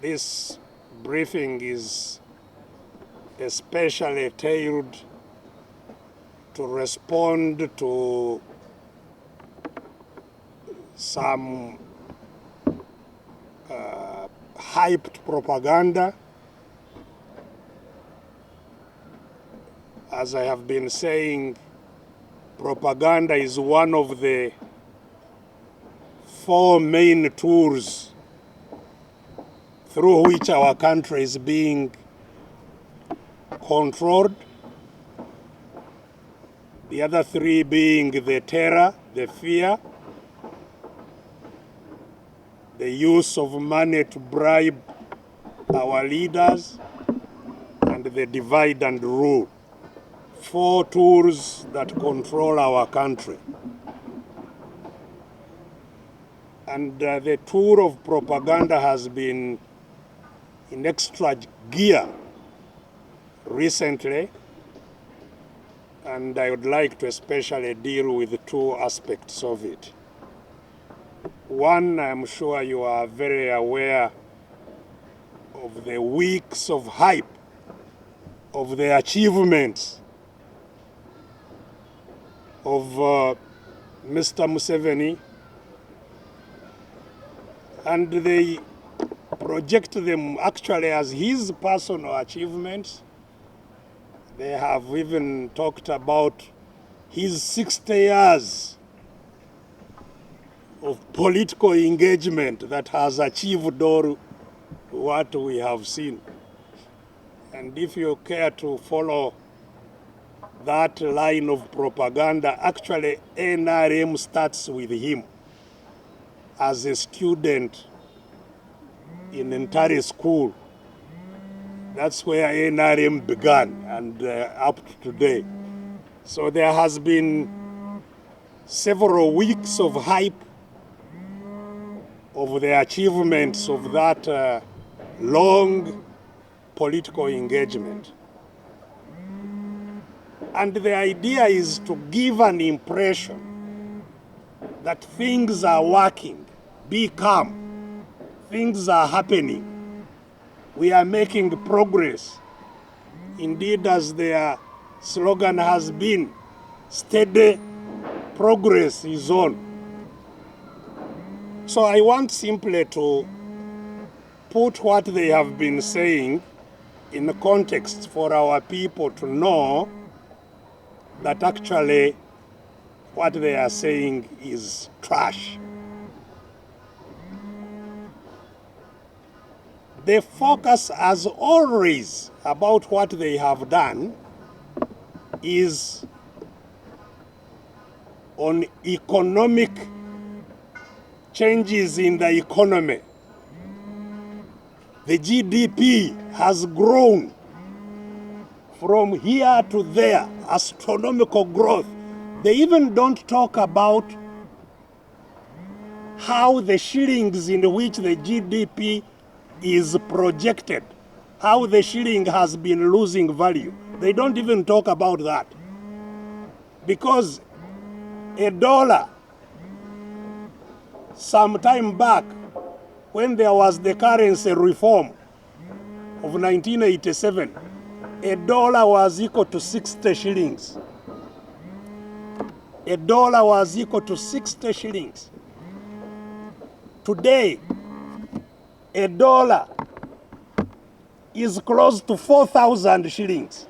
This briefing is especially tailored to respond to some hyped propaganda. As I have been saying, propaganda is one of the four main tools through which our country is being controlled. The other three being the terror, the fear, the use of money to bribe our leaders, and the divide and rule. Four tools that control our country. And the tool of propaganda has been in extra gear recently, and I would like to especially deal with two aspects of it. One, I'm sure you are very aware of the weeks of hype, of the achievements of Mr. Museveni, and they project them actually as his personal achievements. They have even talked about his 60 years of political engagement that has achieved all what we have seen. And if you care to follow that line of propaganda, actually NRM starts with him as a student in Entire School. That's where NRM began, and up to today. So there has been several weeks of hype of the achievements of that long political engagement. And the idea is to give an impression that things are working, be calm, things are happening, we are making progress. Indeed, as their slogan has been, steady progress is on. So I want simply to put what they have been saying in the context for our people to know that actually what they are saying is trash. The focus, as always, about what they have done is on economic changes in the economy. The GDP has grown from here to there, astronomical growth. They even don't talk about how the shillings in which the GDP is projected, how the shilling has been losing value. They don't even talk about that. Because a dollar, some time back, when there was the currency reform of 1987, a dollar was equal to 60 shillings. A dollar was equal to 60 shillings. Today, a dollar is close to 4,000 shillings.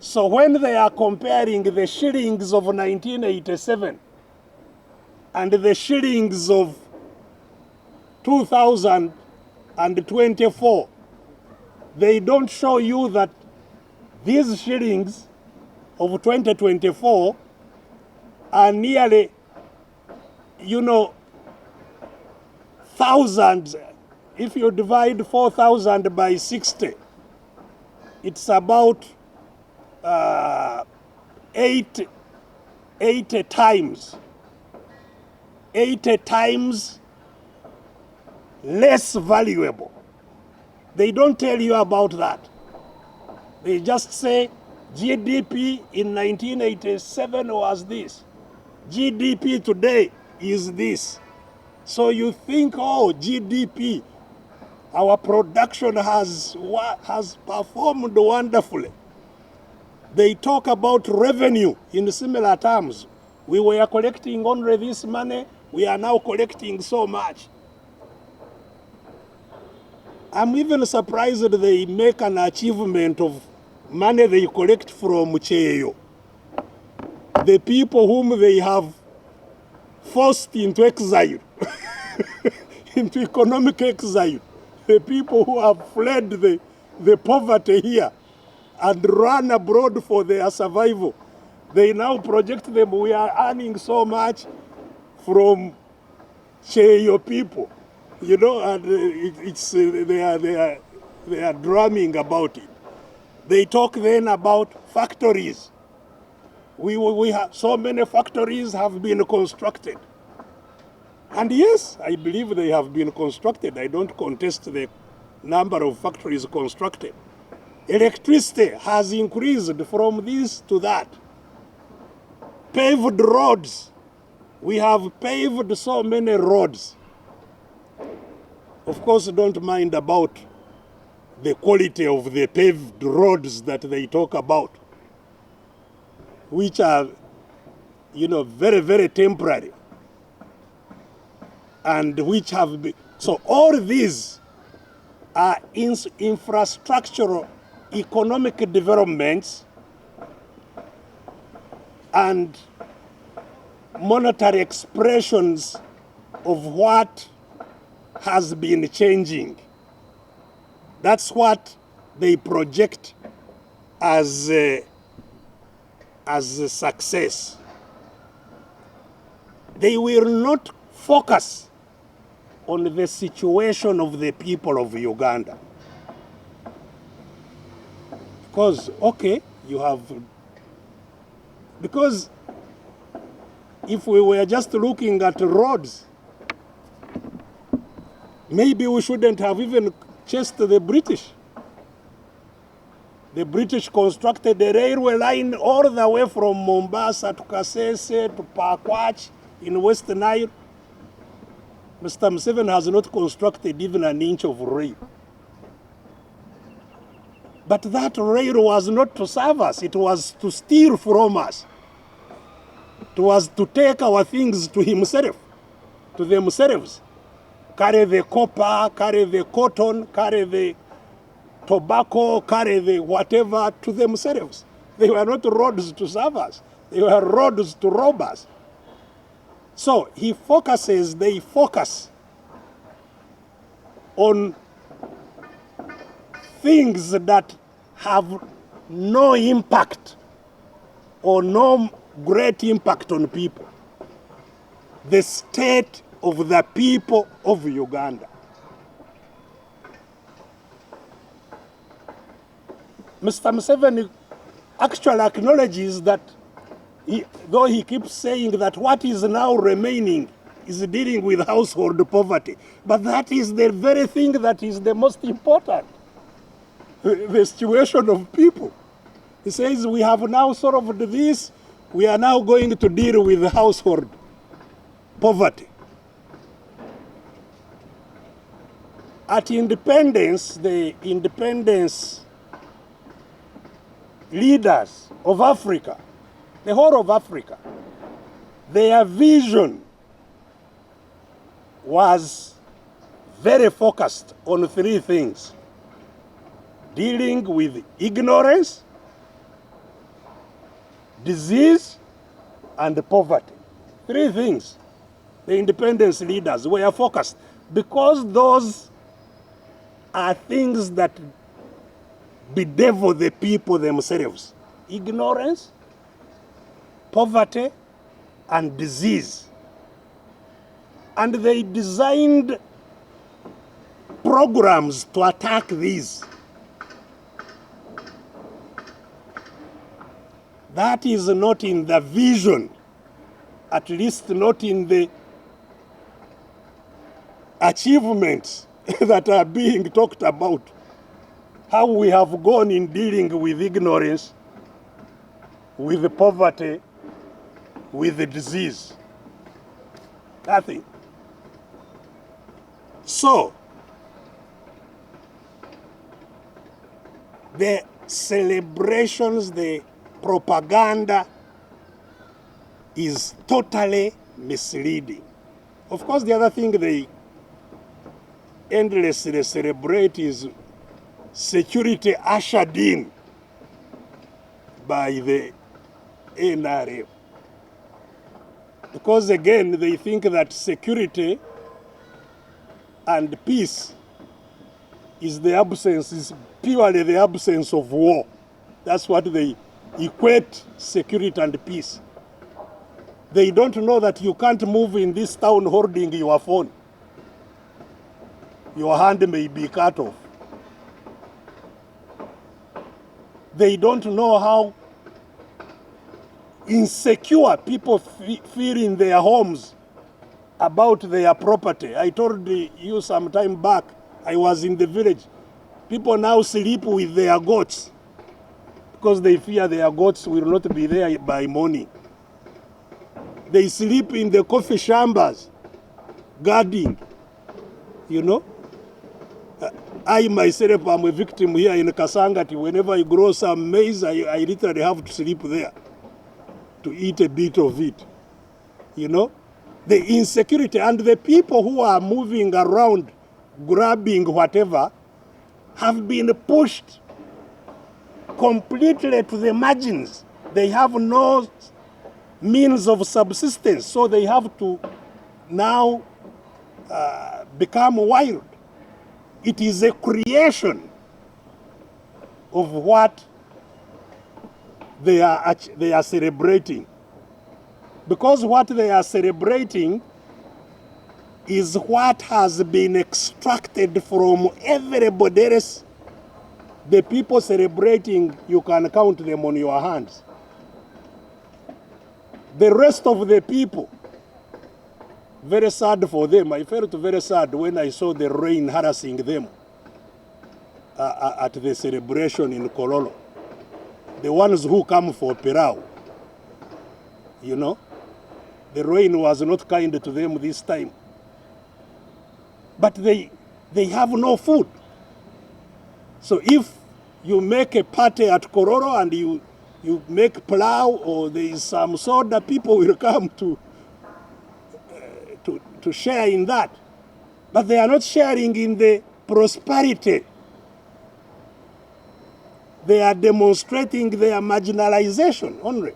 So when they are comparing the shillings of 1987 and the shillings of 2024, they don't show you that these shillings of 2024 are nearly, thousands. If you divide 4,000 by 60, it's about 80 times. 80 times less valuable. They don't tell you about that. They just say GDP in 1987 was this. GDP today is this. So you think, oh, GDP Our production has performed wonderfully. They talk about revenue in similar terms. We were collecting only this money, we are now collecting so much. I'm even surprised they make an achievement of money they collect from Cheyo. The people whom they have forced into exile, into economic exile, the people who have fled the poverty here and run abroad for their survival. They now project them, we are earning so much from Cheyo people, you know, and they are drumming about it. They talk then about factories. We have so many factories have been constructed. And yes, I believe they have been constructed. I don't contest the number of factories constructed. Electricity has increased from this to that. Paved roads. We have paved so many roads. Of course, don't mind about the quality of the paved roads that they talk about, which are, you know, very, very temporary. And which have been, so all these are infrastructural economic developments and monetary expressions of what has been changing. That's what they project as a success. They will not focus on the situation of the people of Uganda. Because, okay, you have, because if we were just looking at roads, maybe we shouldn't have even chased the British. The British constructed a railway line all the way from Mombasa to Kasese to Pakwach in West Nile. Mr. Museveni has not constructed even an inch of rail. But that rail was not to serve us, it was to steal from us. It was to take our things to himself, to themselves. Carry the copper, carry the cotton, carry the tobacco, carry the whatever to themselves. They were not roads to serve us. They were roads to rob us. So they focus on things that have no impact or no great impact on people. The state of the people of Uganda. Mr. Museveni actually acknowledges that, though he keeps saying that what is now remaining is dealing with household poverty, but that is the very thing that is the most important, the situation of people. He says we have now solved this, we are now going to deal with household poverty. At independence, the independence leaders of Africa, the whole of Africa, their vision was very focused on three things: dealing with ignorance, disease, and poverty. Three things the independence leaders were focused, because those are things that bedevil the people themselves: ignorance, poverty, and disease. And they designed programs to attack these. That is not in the vision, at least not in the achievements that are being talked about. How we have gone in dealing with ignorance, with the poverty, with the disease. Nothing. So, the celebrations, the propaganda is totally misleading. Of course, the other thing they endlessly celebrate is security ushered in by the NRM. Because again, they think that security and peace is purely the absence of war. That's what they equate security and peace. They don't know that you can't move in this town holding your phone. Your hand may be cut off. They don't know how insecure people feel in their homes about their property. I told you some time back, I was in the village. People now sleep with their goats because they fear their goats will not be there by morning. They sleep in the coffee chambers, guarding, you know. I myself am a victim here in Kasangati. Whenever I grow some maize, I literally have to sleep there to eat a bit of it, you know. The insecurity and the people who are moving around, grabbing whatever, have been pushed completely to the margins. They have no means of subsistence, so they have to now become wild. It is a creation of what they are celebrating. Because what they are celebrating is what has been extracted from everybody else. The people celebrating, you can count them on your hands. The rest of the people, very sad for them. I felt very sad when I saw the rain harassing them at the celebration in Kololo. The ones who come for Pirao, you know, the rain was not kind to them this time. But they have no food. So if you make a party at Kororo and you make plow or there is some soda, people will come to share in that. But they are not sharing in the prosperity. They are demonstrating their marginalization only.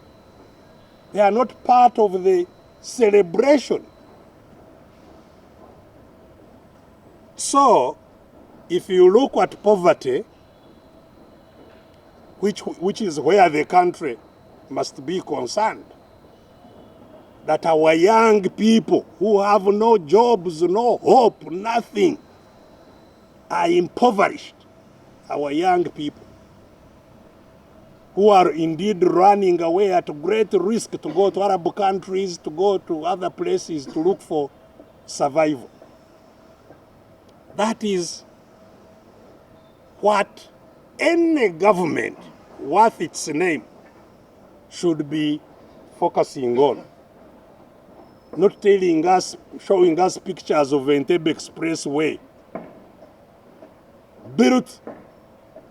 They are not part of the celebration. So, if you look at poverty, which is where the country must be concerned, that our young people who have no jobs, no hope, nothing, are impoverished. Our young people who are indeed running away at great risk to go to Arab countries, to go to other places to look for survival. That is what any government worth its name should be focusing on. Not telling us, showing us pictures of Entebbe Expressway built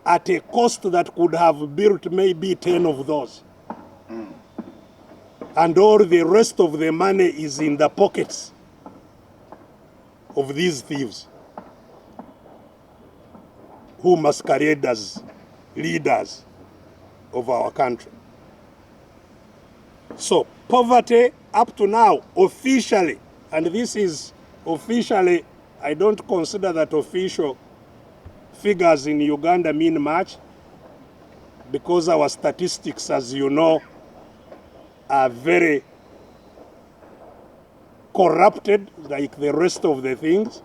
at a cost that could have built maybe 10 of those. And all the rest of the money is in the pockets of these thieves who masquerade as leaders of our country. So poverty up to now, officially, and this is officially, I don't consider that official figures in Uganda mean much, because our statistics, as you know, are very corrupted like the rest of the things.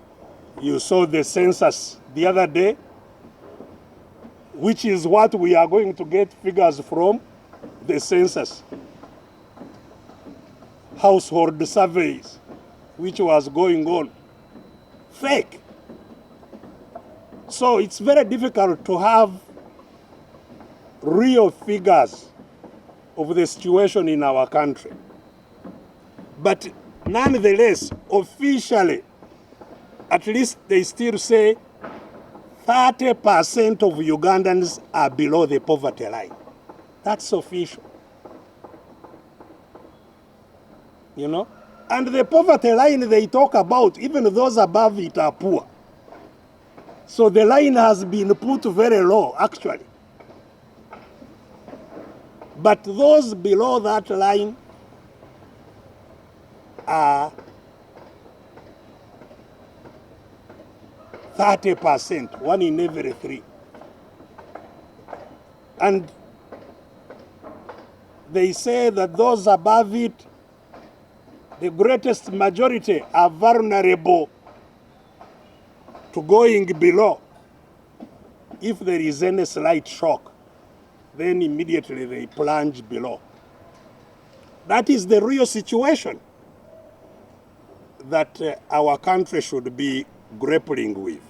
You saw the census the other day, which is what we are going to get figures from, the census. Household surveys, which was going on, fake. So it's very difficult to have real figures of the situation in our country. But nonetheless, officially, at least they still say 30% of Ugandans are below the poverty line. That's official. You know? And the poverty line they talk about, even those above it are poor. So the line has been put very low, actually. But those below that line are 30%, 1 in every 3. And they say that those above it, the greatest majority are vulnerable to going below. If there is any slight shock, then immediately they plunge below. That is the real situation that our country should be grappling with.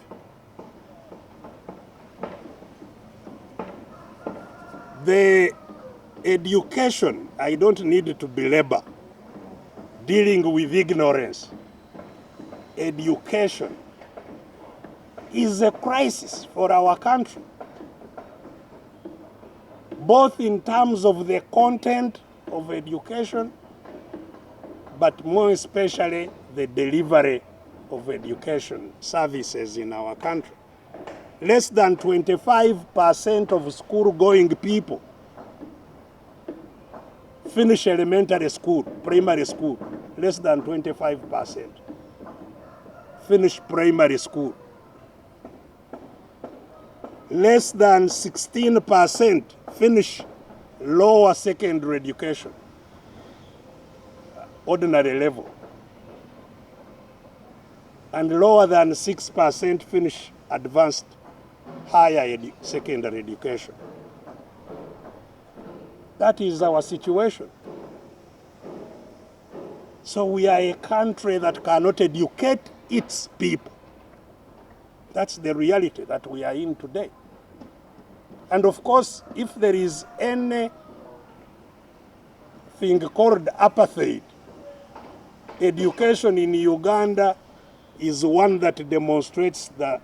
The education, I don't need to belabor, dealing with ignorance. Education is a crisis for our country, both in terms of the content of education, but more especially the delivery of education services in our country. Less than 25% of school-going people finish elementary school, primary school. Less than 25% finish primary school. Less than 16% finish lower secondary education, ordinary level. And lower than 6% finish advanced higher secondary education. That is our situation. So we are a country that cannot educate its people. That's the reality that we are in today. And of course, if there is anything called apartheid, education in Uganda is one that demonstrates the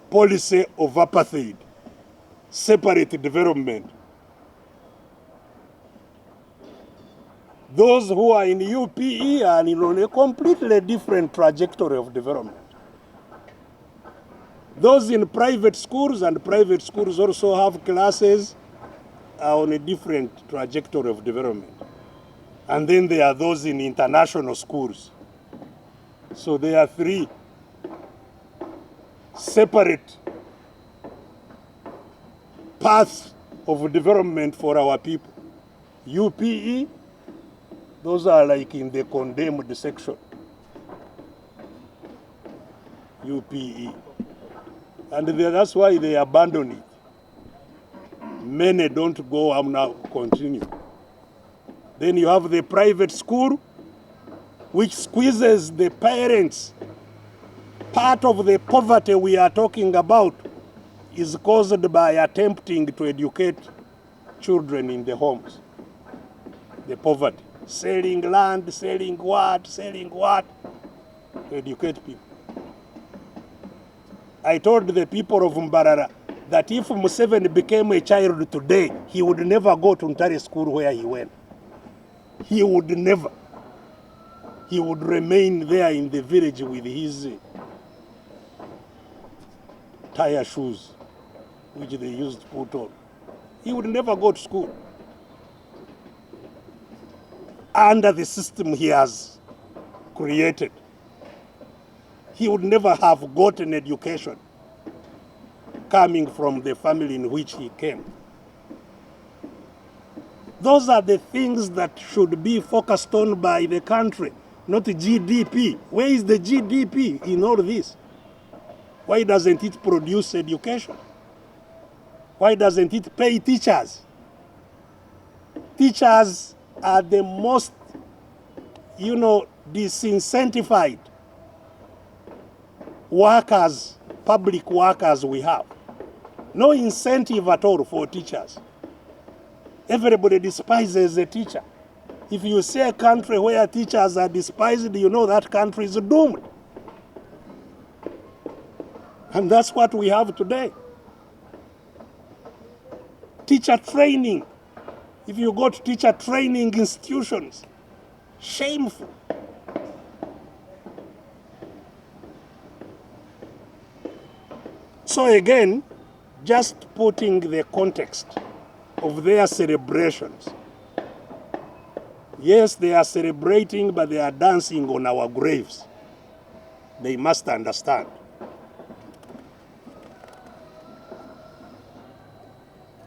policy of apartheid, separate development. Those who are in UPE are on a completely different trajectory of development. Those in private schools, and private schools also have classes, are on a different trajectory of development. And then there are those in international schools. So there are 3 separate paths of development for our people. UPE, those are like in the condemned section. UPE. And that's why they abandon it. Many don't go and now continue. Then you have the private school, which squeezes the parents. Part of the poverty we are talking about is caused by attempting to educate children in the homes. The poverty. Selling land, selling what, to educate people. I told the people of Mbarara that if Museveni became a child today, he would never go to Ntare school where he went. He would never. He would remain there in the village with his tire shoes, which they used to put on. He would never go to school. Under the system he has created, he would never have gotten education coming from the family in which he came. Those are the things that should be focused on by the country, not GDP. Where is the GDP in all this? Why doesn't it produce education? Why doesn't it pay teachers? Teachers are the most, disincentivized workers, public workers we have. No incentive at all for teachers. Everybody despises a teacher. If you see a country where teachers are despised, you know that country is doomed. And that's what we have today. Teacher training. If you go to teacher training institutions, shameful. So again, just putting the context of their celebrations. Yes, they are celebrating, but they are dancing on our graves. They must understand.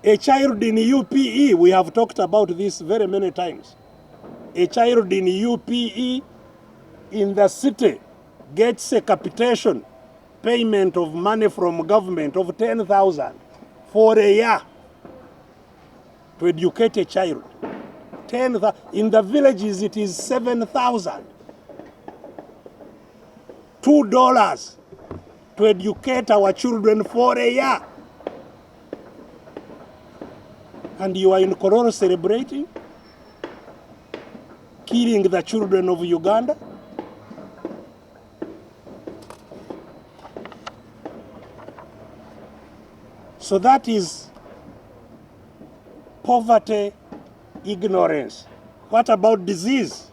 A child in UPE, we have talked about this very many times. A child in UPE in the city gets a capitation payment of money from government of 10,000 for a year to educate a child. 10,000. In the villages, it is 7,000. $2 to educate our children for a year. And you are in Kororo celebrating, killing the children of Uganda. So that is poverty, ignorance. What about disease?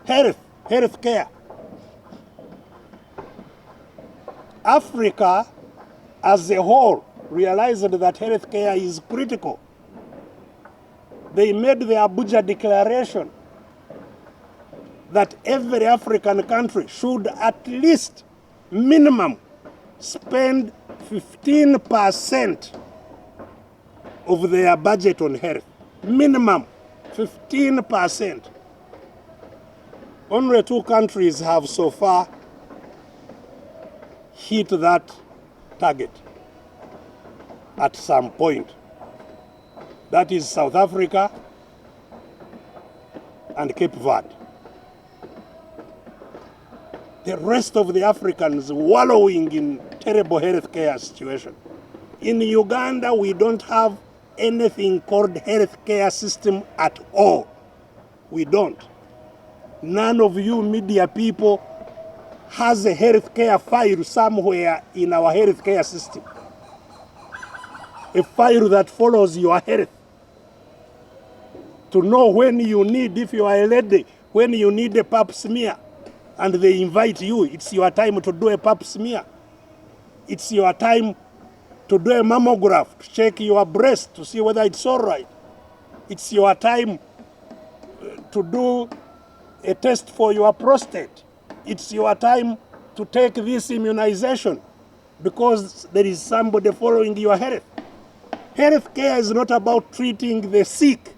Health care. Africa as a whole realized that health care is critical. They made the Abuja Declaration that every African country should at least minimum spend 15% of their budget on health. Minimum 15%. Only 2 countries have so far hit that target at some point. That is South Africa and Cape Verde. The rest of the Africans wallowing in terrible healthcare situation. In Uganda, we don't have anything called healthcare system at all. We don't. None of you media people has a healthcare file somewhere in our healthcare system. A file that follows your health. To know when you need, if you are a lady, when you need a pap smear, and they invite you, it's your time to do a pap smear. It's your time to do a mammograph, to check your breast, to see whether it's all right. It's your time to do a test for your prostate. It's your time to take this immunization because there is somebody following your health. Healthcare is not about treating the sick.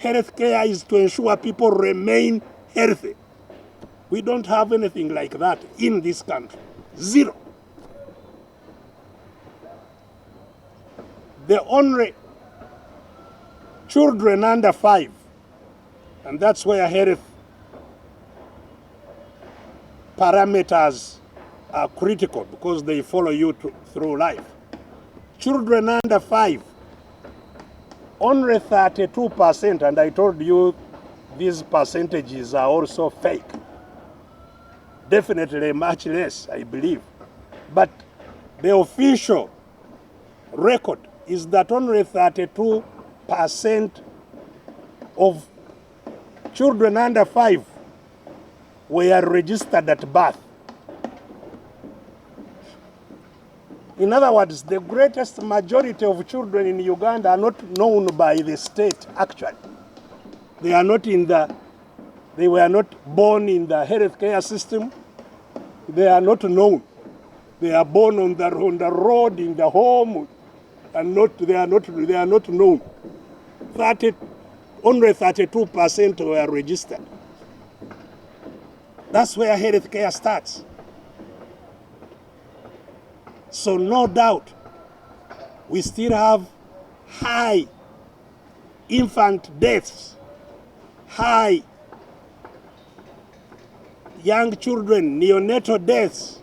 Healthcare is to ensure people remain healthy. We don't have anything like that in this country. Zero. The only children under 5, and that's where health parameters are critical because they follow you through life. Children under 5, only 32%, and I told you these percentages are also fake. Definitely much less, I believe. But the official record is that only 32% of children under 5 were registered at birth. In other words, the greatest majority of children in Uganda are not known by the state, actually. They were not born in the healthcare system. They are not known. They are born on the road, in the home, and they are not known. Only 32% were registered. That's where healthcare starts. So no doubt, we still have high infant deaths, high young children, neonatal deaths.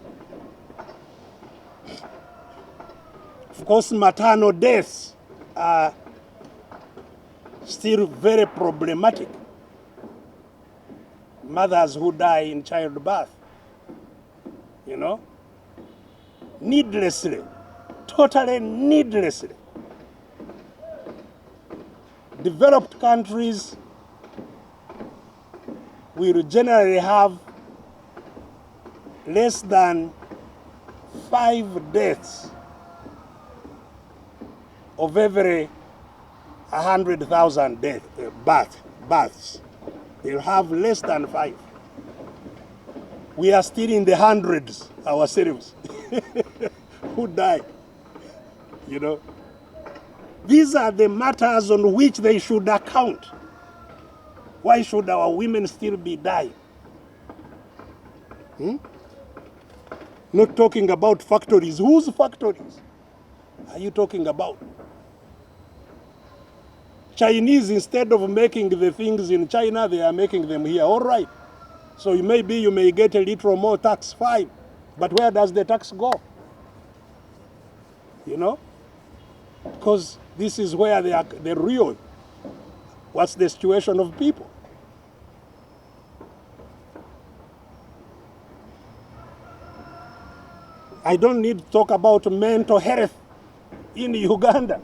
Of course, maternal deaths are still very problematic. Mothers who die in childbirth, needlessly, totally needlessly. Developed countries will generally have less than 5 deaths of every 100,000 births. They'll have less than 5. We are still in the hundreds ourselves who die, you know. These are the matters on which they should account. Why should our women still be dying? Not talking about factories. Whose factories are you talking about? Chinese, instead of making the things in China, they are making them here. All right. So maybe you may get a little more tax, fine. But where does the tax go? You know? Because this is where they are, the real, what's the situation of people? I don't need to talk about mental health in Uganda.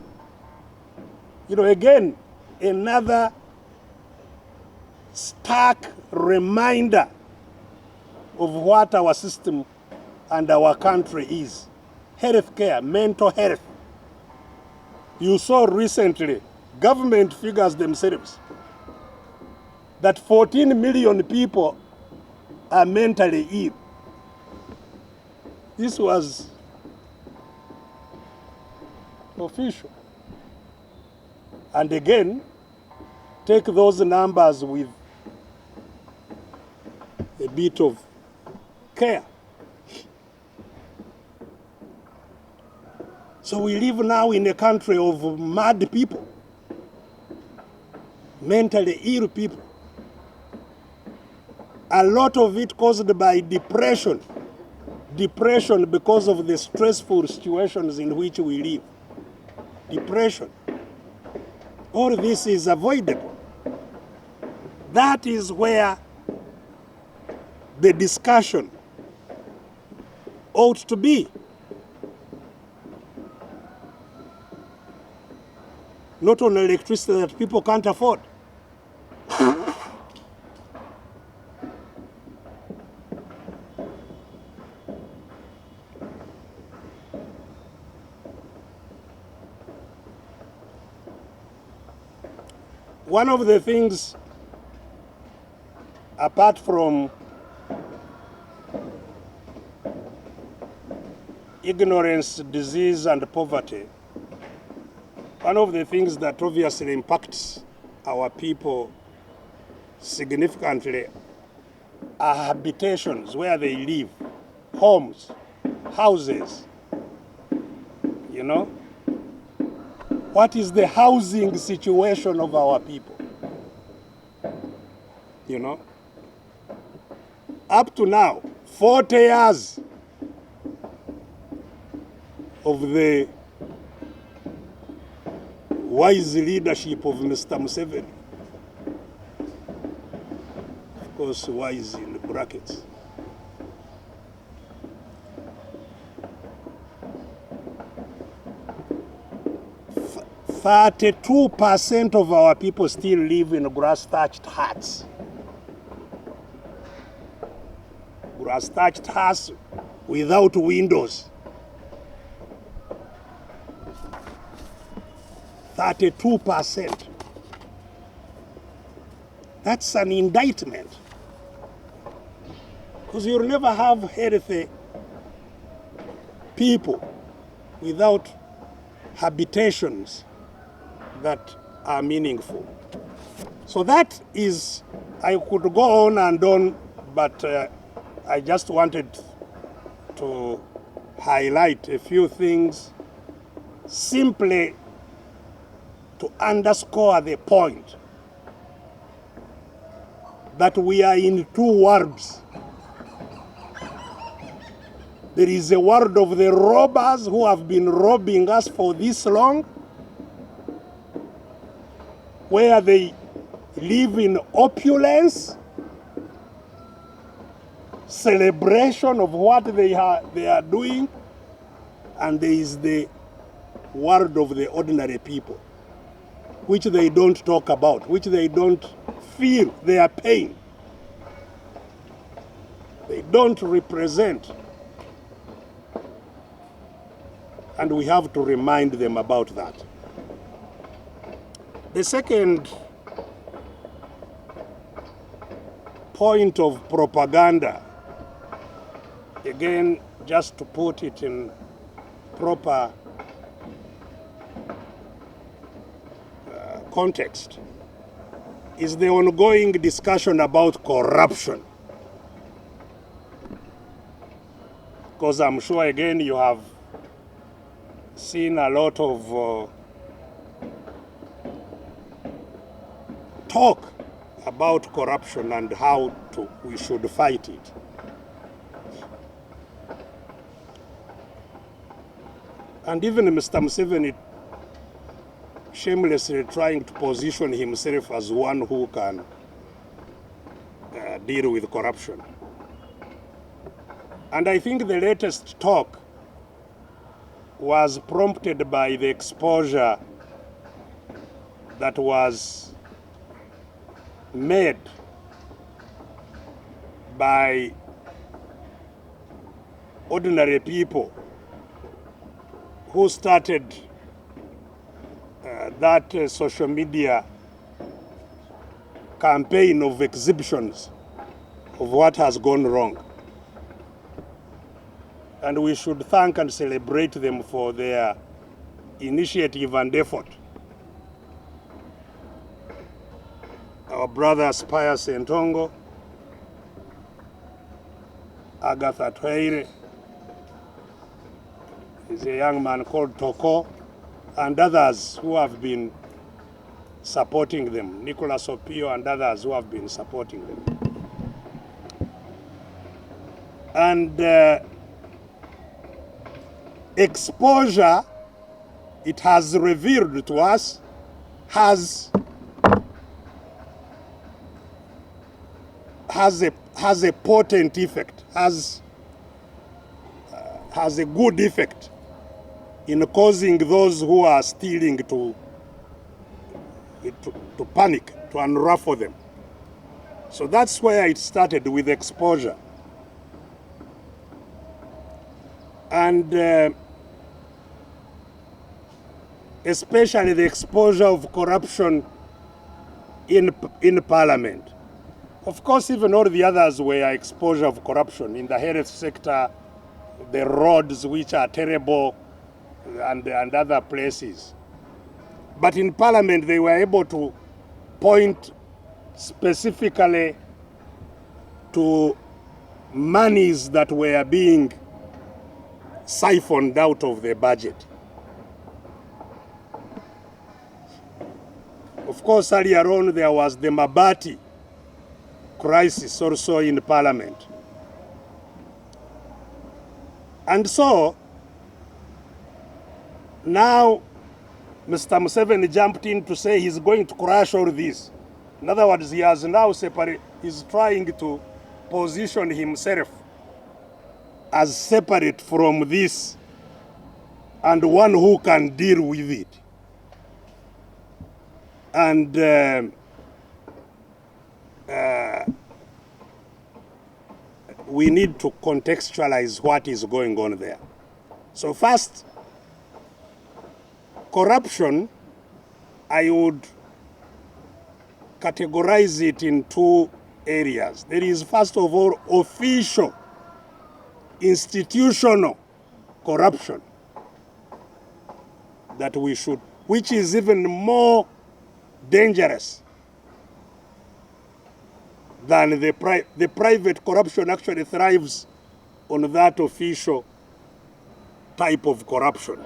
You know, again, another stark reminder of what our system and our country is. Healthcare, mental health. You saw recently, government figures themselves, that 14 million people are mentally ill. This was official. And again, take those numbers with a bit of care. So we live now in a country of mad people, mentally ill people. A lot of it caused by depression. Depression because of the stressful situations in which we live. Depression. All this is avoidable. That is where the discussion ought to be. Not on electricity that people can't afford. One of the things, apart from ignorance, disease, and poverty, one of the things that obviously impacts our people significantly are habitations, where they live, homes, houses, you know? What is the housing situation of our people? You know? Up to now, 40 years of the wise leadership of Mr. Museveni. Of course, wise in brackets. F 32% of our people still live in grass-thatched huts. Grass-thatched huts without windows. 32%. That's an indictment. Because you'll never have healthy people without habitations that are meaningful. So that is, I could go on and on, but I just wanted to highlight a few things simply to underscore the point that we are in two worlds. There is a world of the robbers who have been robbing us for this long, where they live in opulence, celebration of what they are doing, and there is the world of the ordinary people, which they don't talk about, which they don't feel their pain. They don't represent. And we have to remind them about that. The second point of propaganda, again, just to put it in proper context, is the ongoing discussion about corruption. Because I'm sure, again, you have seen a lot of talk about corruption and how we should fight it. And even Mr. Museveni shamelessly trying to position himself as one who can deal with corruption. And I think the latest talk was prompted by the exposure that was made by ordinary people who started that social media campaign of exhibitions of what has gone wrong. And we should thank and celebrate them for their initiative and effort. Our brother Pius Ntongo, Agatha Twaire, is a young man called Toko, and others who have been supporting them, Nicholas Opio and others who have been supporting them. And exposure, it has revealed to us, has a potent effect, has a good effect in causing those who are stealing to panic, to unruffle them. So that's where it started, with exposure. And especially the exposure of corruption in Parliament. Of course, even all the others were exposure of corruption in the health sector, the roads, which are terrible, and other places. But in Parliament, they were able to point specifically to monies that were being siphoned out of the budget. Of course, earlier on, there was the Mabati crisis also in Parliament. And so, now, Mr. Museveni jumped in to say he's going to crush all this. In other words, he has now he's trying to position himself as separate from this and one who can deal with it. And we need to contextualize what is going on there. So first, corruption, I would categorize it in two areas. There is, first of all, official, institutional corruption that we should, which is even more dangerous than the private corruption. Actually thrives on that official type of corruption.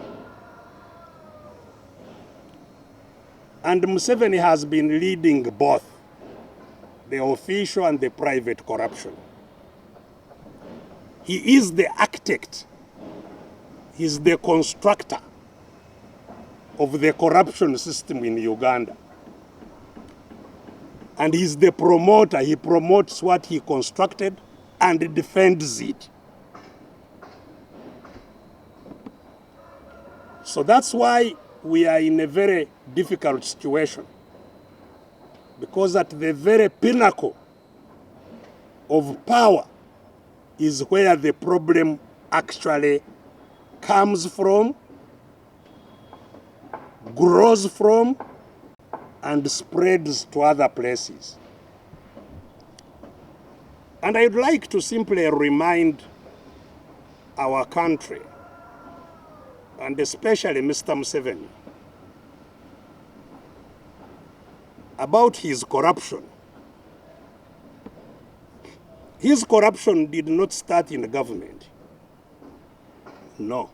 And Museveni has been leading both the official and the private corruption. He is the architect, he's the constructor of the corruption system in Uganda. And he's the promoter. He promotes what he constructed and defends it. So that's why we are in a very difficult situation. Because at the very pinnacle of power is where the problem actually comes from, grows from, and spreads to other places. And I'd like to simply remind our country, and especially Mr. Museveni, about his corruption. His corruption did not start in government. No.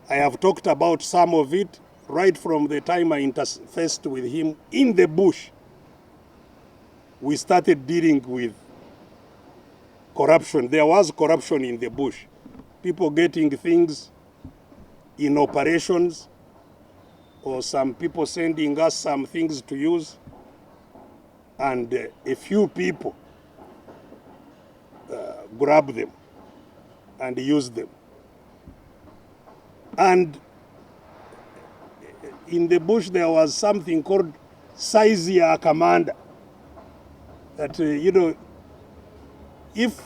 I have talked about some of it right from the time I interfaced with him in the bush. We started dealing with corruption. There was corruption in the bush. People getting things in operations, or some people sending us some things to use, and a few people grab them and use them. And in the bush there was something called Besigye commander. That, you know, if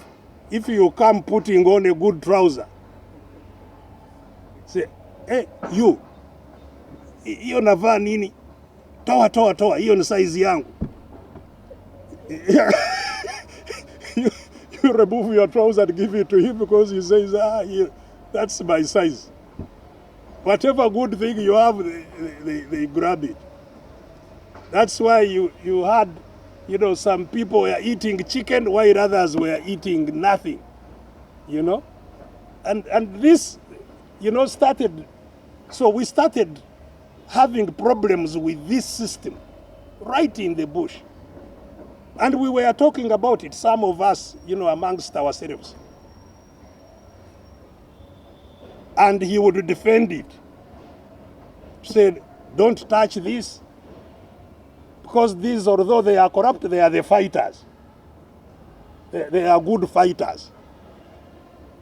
you come putting on a good trouser, say, hey, you, hiyo navaa nini? Toa, hiyo ni size yangu. You remove your trouser and give it to him because he says, that's my size. Whatever good thing you have, they grab it. That's why you had, you know, some people were eating chicken while others were eating nothing, you know? And this, you know, started, so we started having problems with this system right in the bush. And we were talking about it, some of us, you know, amongst ourselves. And he would defend it. Said, don't touch this, because these, although they are corrupt, they are the fighters. They are good fighters.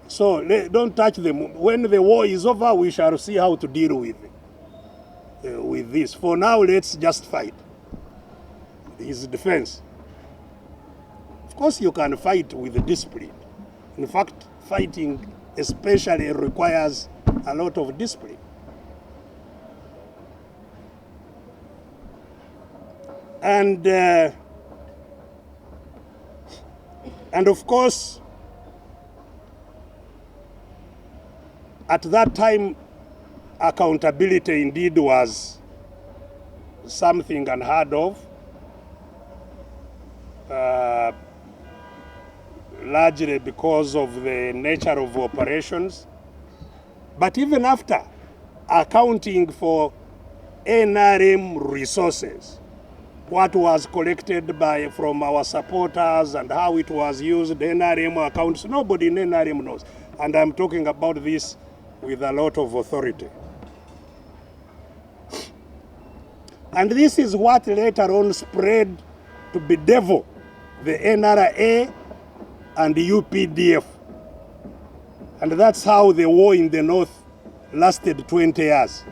So don't touch them. When the war is over, we shall see how to deal with this. For now, let's just fight. His defense. Of course, you can fight with discipline. In fact, fighting especially requires a lot of discipline. And of course, at that time, accountability indeed was something unheard of, largely because of the nature of operations. But even after accounting for NRM resources, what was collected from our supporters and how it was used, NRM accounts, nobody in NRM knows. And I'm talking about this with a lot of authority. And this is what later on spread to bedevil the NRA and the UPDF. And that's how the war in the north lasted 20 years.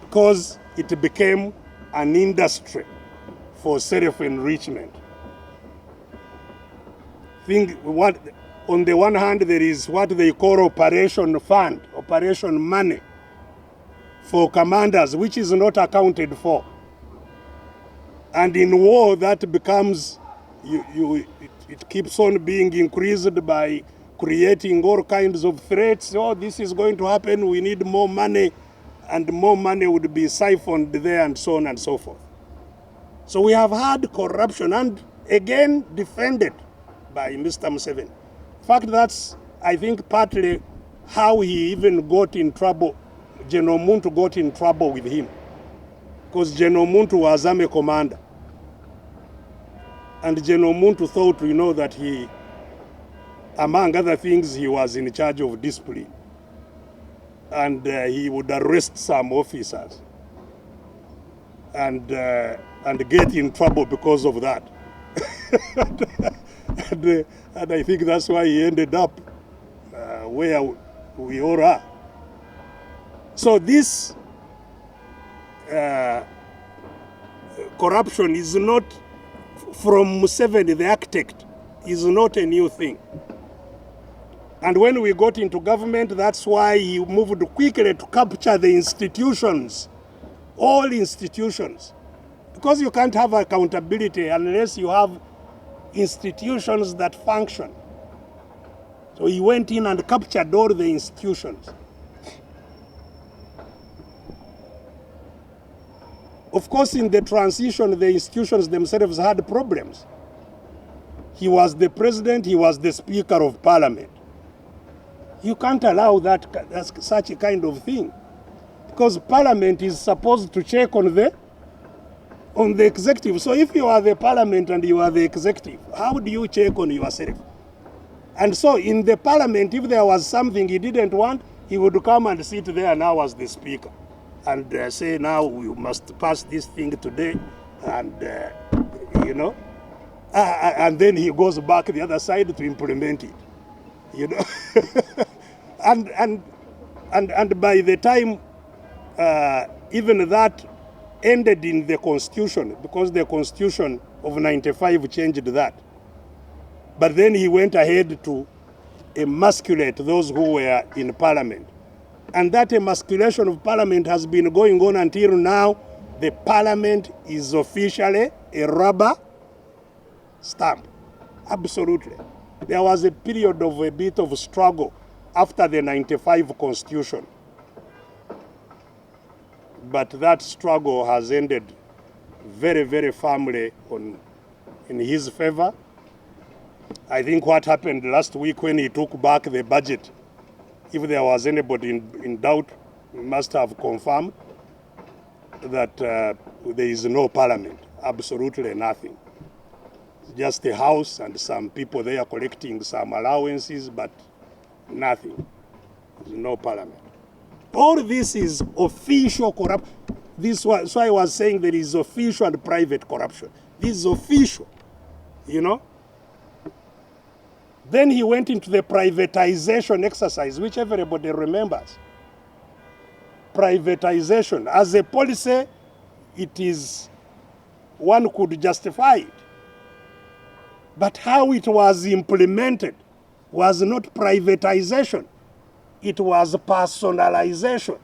Because it became an industry for self-enrichment. On the one hand, there is what they call operation fund, operation money for commanders, which is not accounted for. And in war, that becomes, it keeps on being increased by creating all kinds of threats. Oh, this is going to happen, we need more money, and more money would be siphoned there, and so on and so forth. So we have had corruption, and again defended by Mr. Museveni. In fact, that's, I think, partly how he even got in trouble. General Muntu got in trouble with him, because General Muntu was army commander. And General Muntu thought, you know, that he, among other things, he was in charge of discipline. And he would arrest some officers and get in trouble because of that. and I think that's why he ended up where we all are. So this corruption is not, from Museveni, the architect, is not a new thing. And when we got into government, that's why he moved quickly to capture the institutions, all institutions. Because you can't have accountability unless you have institutions that function. So he went in and captured all the institutions. Of course, in the transition, the institutions themselves had problems. He was the president, he was the speaker of parliament. You can't allow that, such a kind of thing, because parliament is supposed to check on the executive. So if you are the parliament and you are the executive, how do you check on yourself? And so in the parliament, if there was something he didn't want, he would come and sit there now as the speaker and say, now we must pass this thing today, and you know, and then he goes back the other side to implement it, you know. and by the time even that ended in the constitution, because the constitution of 95 changed that. But then he went ahead to emasculate those who were in parliament. And that emasculation of parliament has been going on until now. The parliament is officially a rubber stamp. Absolutely. There was a period of a bit of struggle after the 95 constitution. But that struggle has ended very, very firmly in his favor. I think what happened last week when he took back the budget, if there was anybody in doubt, we must have confirmed that there is no parliament, absolutely nothing. Just a house and some people there collecting some allowances, but nothing. There's no parliament. All this is official corruption. This was why I was saying there is official and private corruption. This is official, you know. Then he went into the privatization exercise, which everybody remembers. Privatization. As a policy, it is, one could justify it. But how it was implemented was not privatization. It was personalization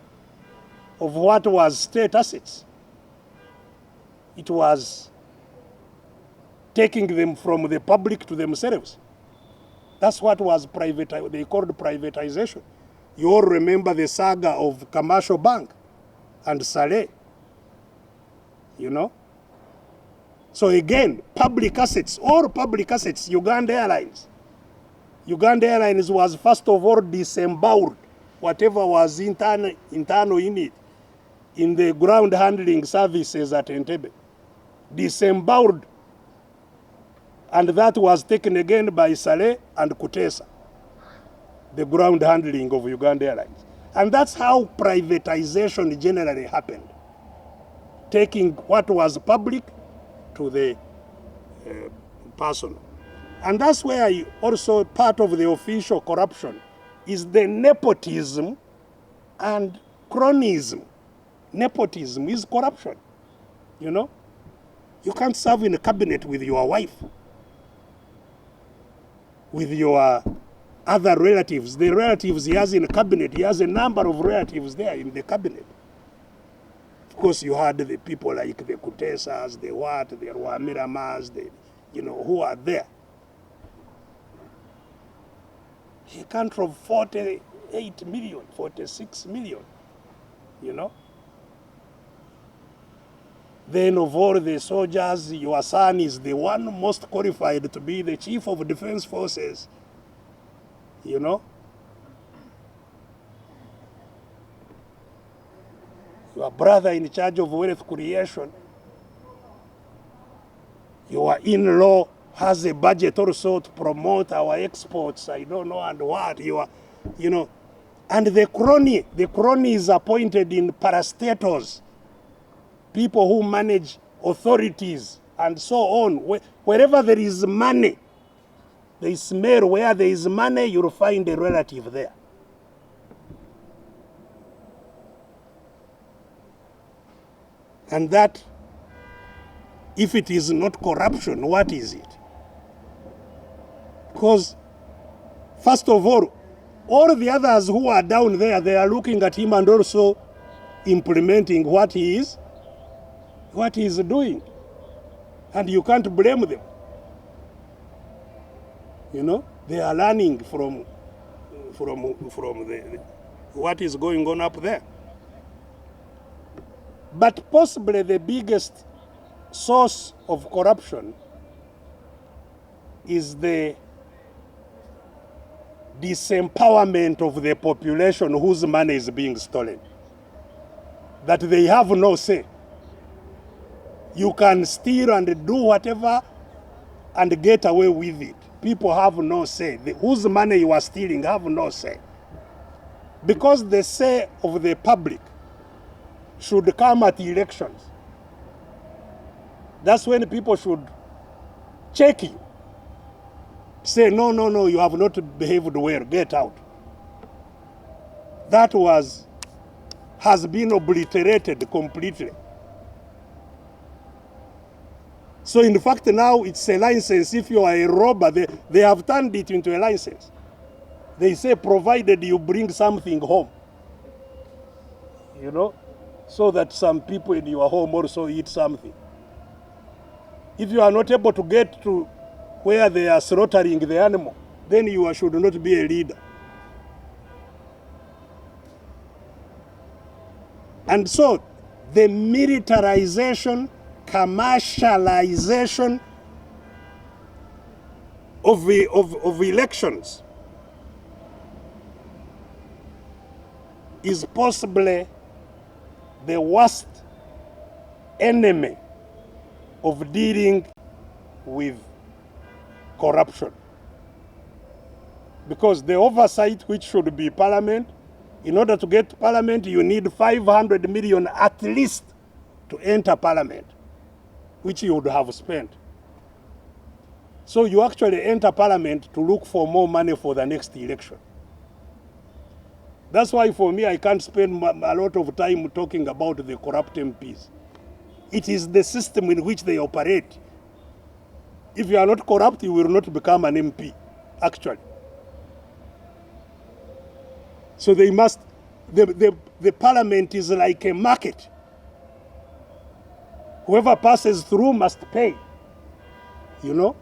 of what was state assets. It was taking them from the public to themselves. That's what was they called privatization. You all remember the saga of Commercial Bank and Saleh, you know? So again, public assets, all public assets, Uganda Airlines. Uganda Airlines was first of all disemboweled, whatever was internal in it, in the ground handling services at Entebbe. Disemboweled. And that was taken again by Saleh and Kutesa, the ground handling of Uganda Airlines. And that's how privatization generally happened, taking what was public to the personal. And that's where also part of the official corruption is the nepotism and cronyism. Nepotism is corruption, you know. You can't serve in a cabinet with your wife, with your other relatives. The relatives he has in the cabinet, he has a number of relatives there in the cabinet. Of course, you had the people like the Kutesas, the Rwamiramas, you know, who are there. He comes from 48 million, 46 million, you know. Then of all the soldiers, your son is the one most qualified to be the chief of defense forces, you know. Your brother in charge of wealth creation. Your in-law has a budget also to promote our exports, I don't know, and what, you know. And the crony is appointed in parastatals, people who manage authorities and so on. Wherever there is money, they smell where there is money, you'll find a relative there. And that, if it is not corruption, what is it? Because, first of all the others who are down there, they are looking at him and also implementing what he is doing. And you can't blame them. You know, they are learning from what is going on up there. But possibly the biggest source of corruption is the disempowerment of the population whose money is being stolen. That they have no say. You can steal and do whatever and get away with it. People have no say. Whose money you are stealing have no say. Because the say of the public should come at elections. That's when people should check you. Say, no, you have not behaved well, get out. That has been obliterated completely. So in fact now it's a license. If you are a robber, they have turned it into a license. They say provided you bring something home. You know, so that some people in your home also eat something. If you are not able to get to where they are slaughtering the animal, then you should not be a leader. And so the militarization, commercialization of elections is possibly the worst enemy of dealing with corruption. Because the oversight, which should be parliament, in order to get parliament, you need 500 million at least to enter parliament, which you would have spent. So you actually enter parliament to look for more money for the next election. That's why for me, I can't spend a lot of time talking about the corrupt MPs. It is the system in which they operate. If you are not corrupt, you will not become an MP, actually. So they must, the parliament is like a market. Whoever passes through must pay, you know,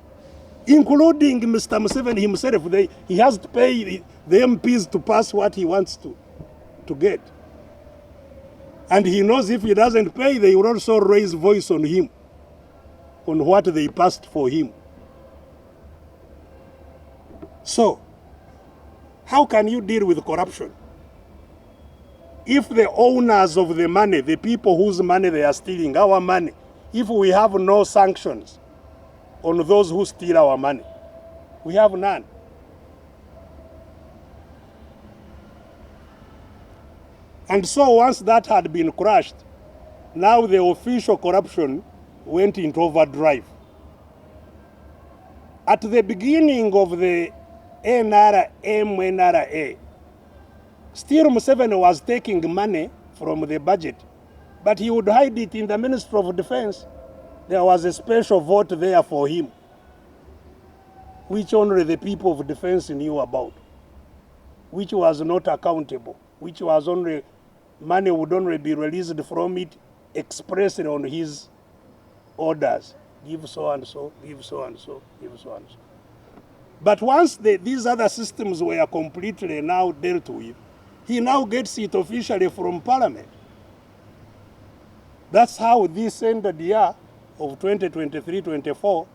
including Mr. Museveni himself. He has to pay the MPs to pass what he wants to get. And he knows if he doesn't pay, they will also raise voice on him, on what they passed for him. So, how can you deal with corruption? If the owners of the money, the people whose money they are stealing, our money, if we have no sanctions on those who steal our money, we have none. And so once that had been crushed, now the official corruption went into overdrive. At the beginning of the NRA, still Museveni was taking money from the budget, but he would hide it in the Ministry of Defense. There was a special vote there for him, which only the people of defense knew about, which was not accountable, which was only, money would only be released from it expressly on his orders. Give so and so, give so and so, give so and so. But once these other systems were completely now dealt with, he now gets it officially from Parliament. That's how this ended year of 2023-24,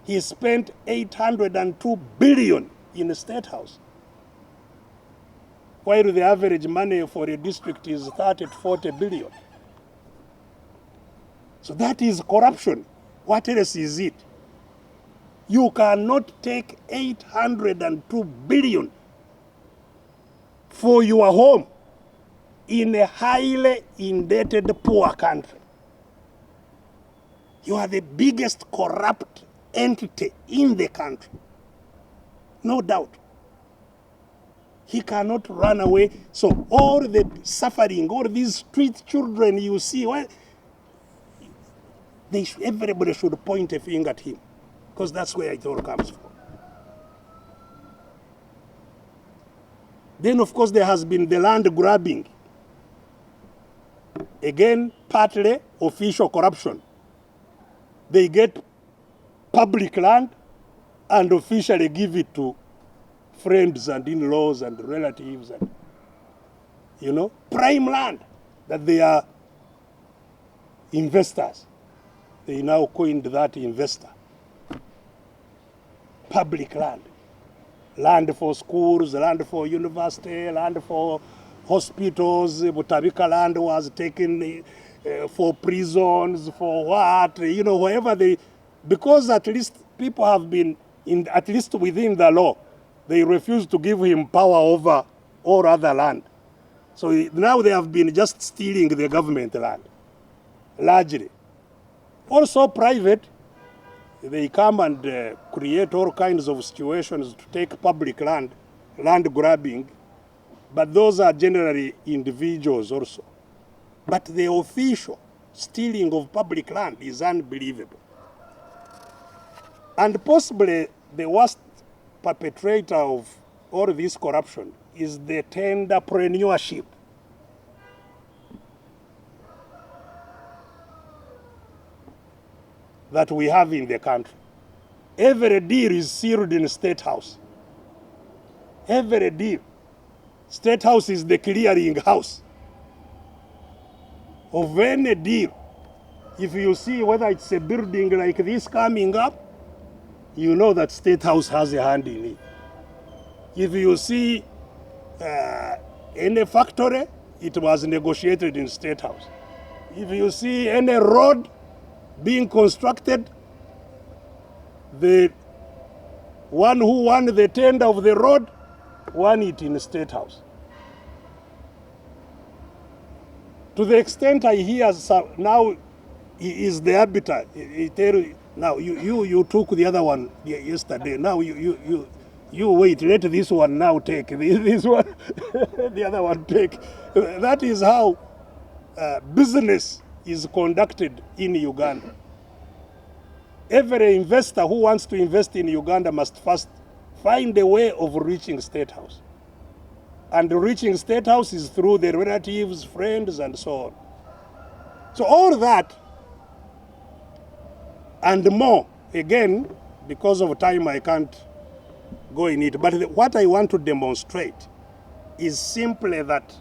he spent 802 billion in the State House, while the average money for a district is 30 to 40 billion. So that is corruption. What else is it? You cannot take 802 billion for your home in a highly indebted poor country. You are the biggest corrupt entity in the country. No doubt. He cannot run away. So all the suffering, all these street children you see, well, Everybody should point a finger at him, because that's where it all comes from. Then, of course, there has been the land grabbing. Again, partly official corruption. They get public land and officially give it to friends and in-laws and relatives and, prime land that they are investors. They now coined that investor. Public land. Land for schools, land for university, land for hospitals. Butabika land was taken for prisons, for what, wherever they, because at least people have been, at least within the law, they refuse to give him power over all other land. So now they have been just stealing the government land, largely. Also private, they come and create all kinds of situations to take public land, land grabbing, but those are generally individuals also. But the official stealing of public land is unbelievable. And possibly the worst perpetrator of all this corruption is the tenderpreneurship. That we have in the country. Every deal is sealed in State House. Every deal. State House is the clearing house of any deal. If you see whether it's a building like this coming up, you know that State House has a hand in it. If you see any factory, it was negotiated in State House. If you see any road being constructed, the one who won the tender of the road won it in the State House. To the extent I hear now he is the arbiter. He tell you, now you took the other one yesterday. Now you wait. Let this one now take this one. The other one take. That is how business is conducted in Uganda. Every investor who wants to invest in Uganda must first find a way of reaching State House. And reaching State House is through their relatives, friends, and so on. So all that and more, again, because of time I can't go in it, but what I want to demonstrate is simply that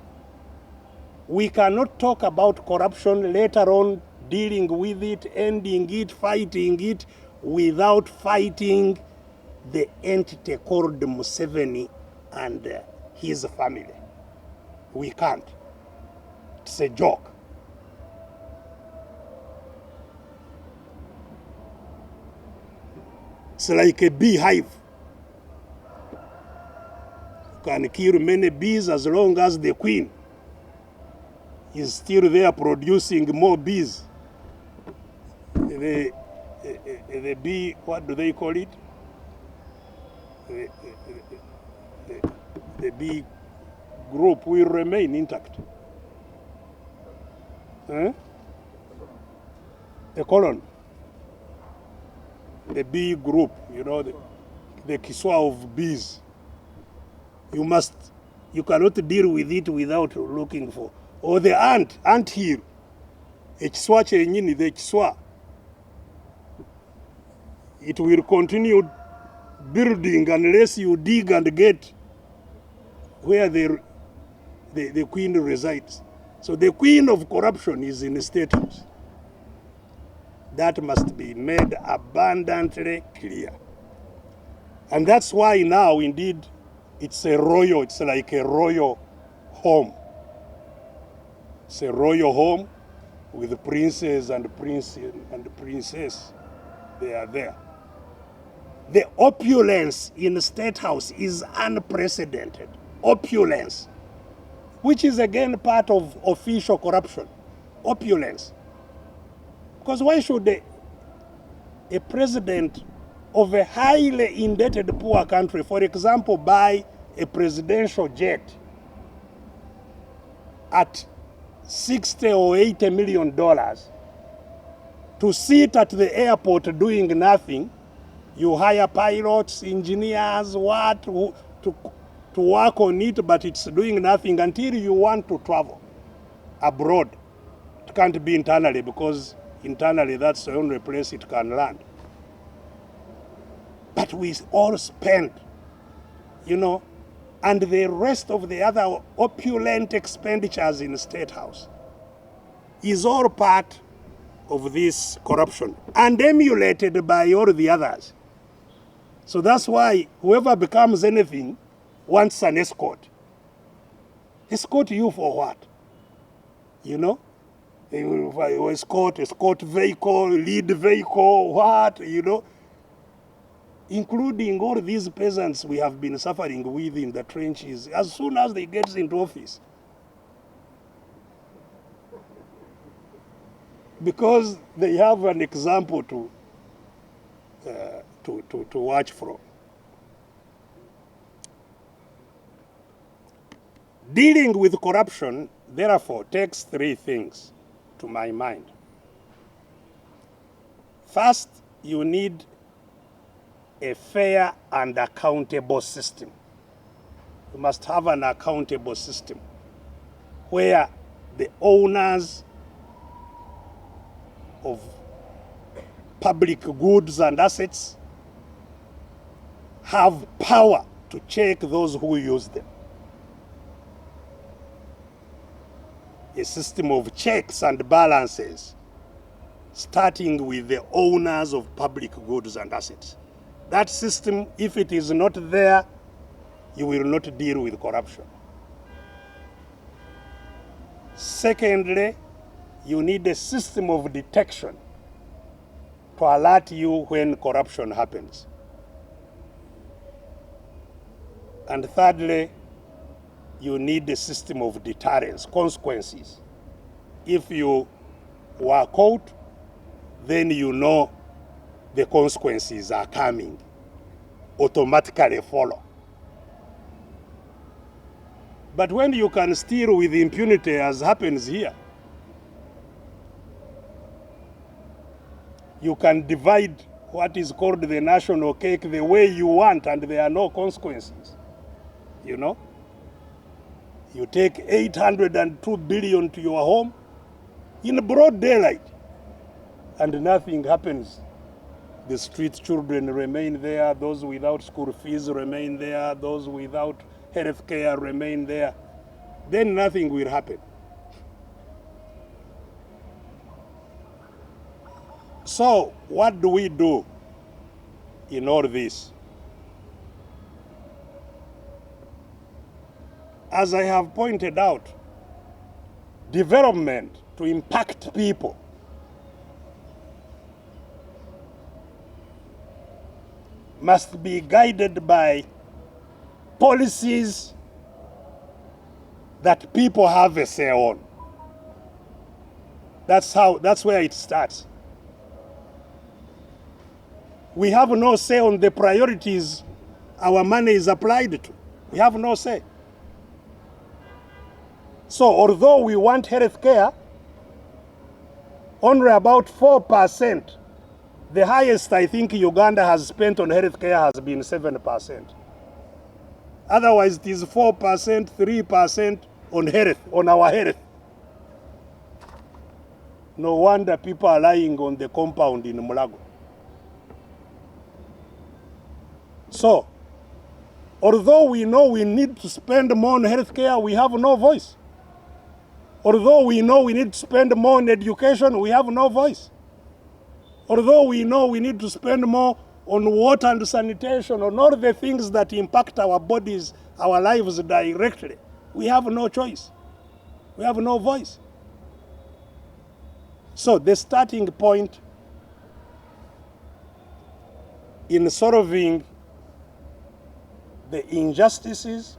we cannot talk about corruption later on, dealing with it, ending it, fighting it, without fighting the entity called Museveni and his family. We can't. It's a joke. It's like a beehive. You can kill many bees as long as the queen is still there producing more bees. The bee, what do they call it? The bee group will remain intact. The colony. The bee group, the kiswa of bees. You cannot deal with it without looking for. Or the ant hill. Ekiswa kyenyini, the kiswa. It will continue building unless you dig and get where the queen resides. So the queen of corruption is in the State House. That must be made abundantly clear. And that's why now, indeed, it's like a royal home. It's a royal home with princes and princess. They are there. The opulence in the State House is unprecedented. Opulence, which is again part of official corruption. Opulence. Because why should a president of a highly indebted poor country, for example, buy a presidential jet at $60 or $80 million to sit at the airport doing nothing. You hire pilots, engineers, to work on it, but it's doing nothing until you want to travel abroad. It can't be internally, because internally that's the only place it can land. But we all spend, and the rest of the other opulent expenditures in the State House is all part of this corruption and emulated by all the others. So that's why whoever becomes anything wants an escort. Escort you for what? They will escort vehicle, lead vehicle, what, including all these peasants we have been suffering with in the trenches as soon as they get into office. Because they have an example to watch from. Dealing with corruption, therefore, takes three things to my mind. First, you need a fair and accountable system. You must have an accountable system where the owners of public goods and assets have power to check those who use them. A system of checks and balances, starting with the owners of public goods and assets. That system, if it is not there, you will not deal with corruption. Secondly, you need a system of detection to alert you when corruption happens. And thirdly, you need a system of deterrence, consequences. If you were caught, then you know the consequences are coming, automatically follow. But when you can steal with impunity, as happens here, you can divide what is called the national cake the way you want, and there are no consequences. You take 802 billion to your home in broad daylight, and nothing happens. The street children remain there, those without school fees remain there, those without health care remain there. Then nothing will happen. So what do we do in all this? As I have pointed out, development to impact people must be guided by policies that people have a say on. That's where it starts. We have no say on the priorities our money is applied to. We have no say. So although we want health care, only about 4%, the highest I think Uganda has spent on health care has been 7%. Otherwise it is 4%, 3% on health, on our health. No wonder people are lying on the compound in Mulago. So, although we know we need to spend more on health care, we have no voice. Although we know we need to spend more on education, we have no voice. Although we know we need to spend more on water and sanitation, on all the things that impact our bodies, our lives directly, we have no choice. We have no voice. So the starting point in solving the injustices,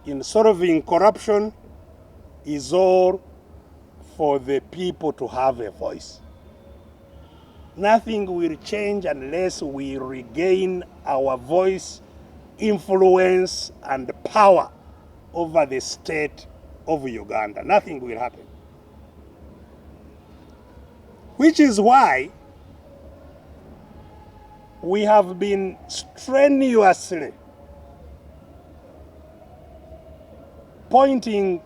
in solving corruption, is all for the people to have a voice. Nothing will change unless we regain our voice, influence, and power over the state of Uganda. Nothing will happen. Which is why we have been strenuously pointing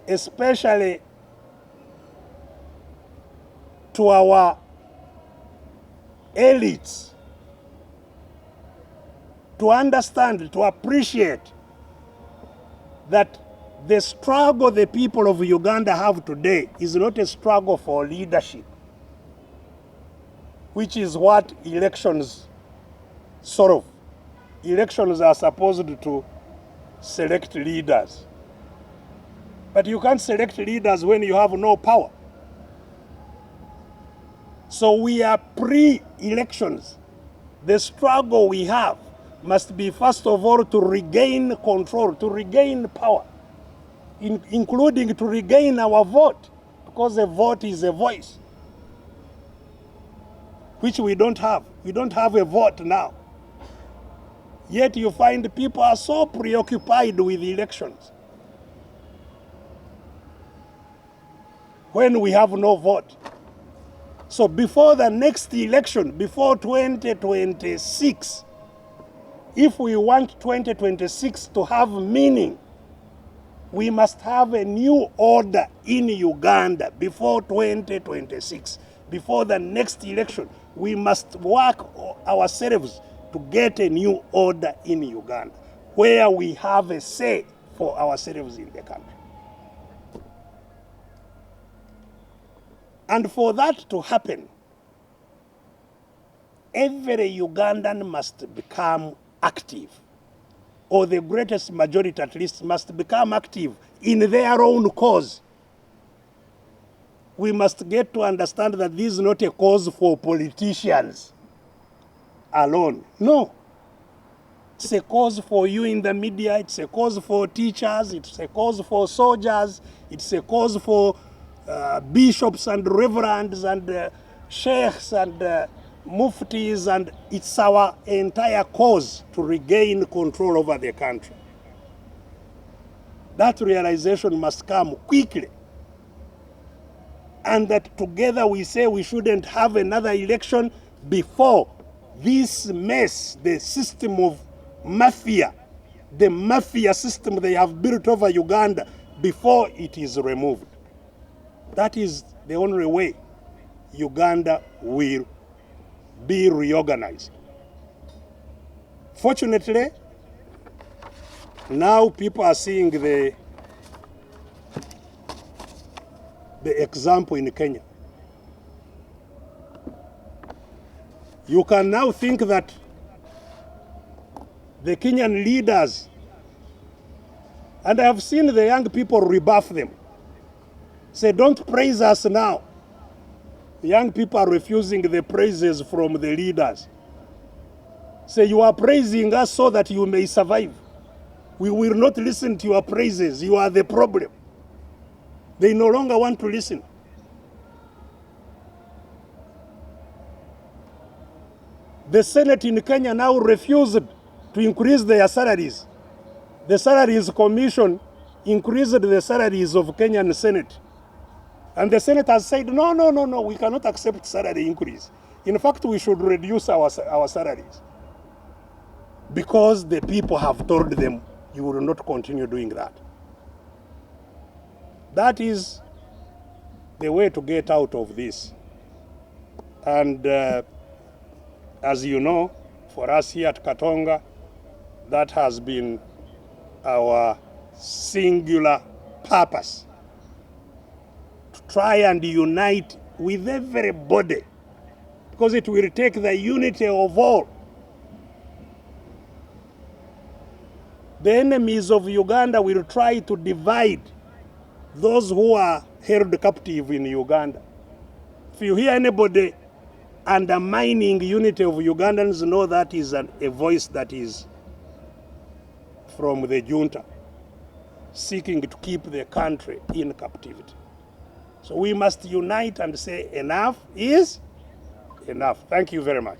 especially to our elites to understand, to appreciate that the struggle the people of Uganda have today is not a struggle for leadership, which is what elections solve. Elections are supposed to select leaders. But you can't select leaders when you have no power. So we are pre-elections. The struggle we have must be, first of all, to regain control, to regain power, including to regain our vote, because a vote is a voice, which we don't have. We don't have a vote now. Yet you find people are so preoccupied with elections when we have no vote. So before the next election, before 2026, if we want 2026 to have meaning, we must have a new order in Uganda before 2026. Before the next election, we must work ourselves to get a new order in Uganda, where we have a say for ourselves in the country. And for that to happen, every Ugandan must become active, or the greatest majority at least must become active in their own cause. We must get to understand that this is not a cause for politicians alone. No. It's a cause for you in the media, it's a cause for teachers, it's a cause for soldiers, it's a cause for bishops and reverends and sheikhs and muftis, and it's our entire cause to regain control over the country. That realization must come quickly. And that together we say we shouldn't have another election before this mess, the system of mafia, the mafia system they have built over Uganda, before it is removed. That is the only way Uganda will be reorganized. Fortunately, now people are seeing the example in Kenya. You can now think that the Kenyan leaders, and I have seen the young people rebuff them, say, don't praise us now. The young people are refusing the praises from the leaders. Say, you are praising us so that you may survive. We will not listen to your praises. You are the problem. They no longer want to listen. The Senate in Kenya now refused to increase their salaries. The Salaries Commission increased the salaries of Kenyan Senate. And the Senate has said, no, we cannot accept salary increase. In fact, we should reduce our salaries. Because the people have told them, you will not continue doing that. That is the way to get out of this. And as you know, for us here at Katonga, that has been our singular purpose. To try and unite with everybody, because it will take the unity of all. The enemies of Uganda will try to divide those who are held captive in Uganda. If you hear anybody undermining unity of Ugandans, know that is a voice that is from the junta, seeking to keep the country in captivity. So we must unite and say enough is enough. Thank you very much.